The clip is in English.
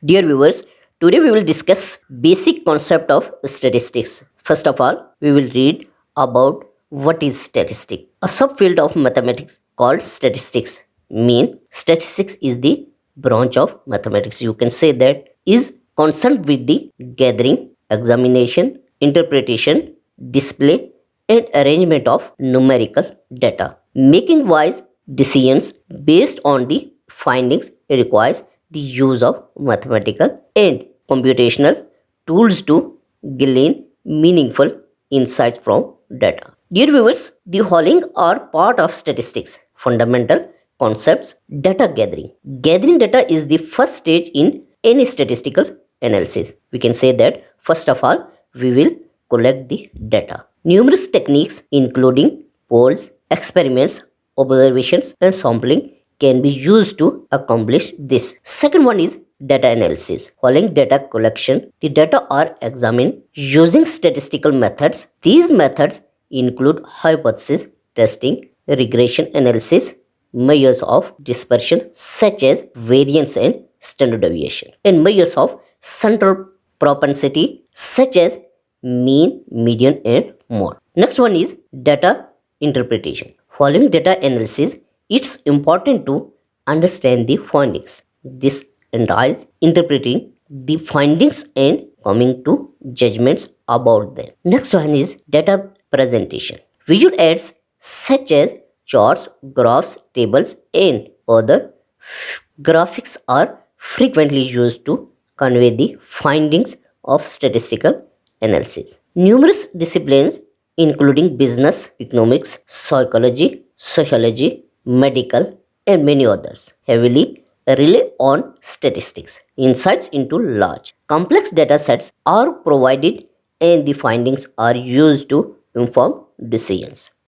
Dear viewers, today we will discuss basic concept of statistics. First of all, we will read about what is statistic. A subfield of mathematics called statistics. Statistics is the branch of mathematics. You can say that is concerned with the gathering, examination, interpretation, display and arrangement of numerical data. Making wise decisions based on the findings requires the use of mathematical and computational tools to glean meaningful insights from data. Dear viewers, the following are part of statistics. Fundamental concepts: data gathering. Gathering data is the first stage in any statistical analysis. We can say that first of all, we will collect the data. Numerous techniques including polls, experiments, observations and sampling can be used to accomplish this. Second one is data analysis. Following data collection, the data are examined using statistical methods. These methods include hypothesis testing, regression analysis, measures of dispersion such as variance and standard deviation, and measures of central propensity such as mean, median, and more. Next one is data interpretation. Following data analysis, it's important to understand the findings. This entails interpreting the findings and coming to judgments about them. Next one is data presentation. Visual aids such as charts, graphs, tables, and other graphics are frequently used to convey the findings of statistical analysis. Numerous disciplines, including business, economics, psychology, sociology, medical, and many others, heavily rely on statistics. Insights into large, complex data sets are provided, and the findings are used to inform decisions.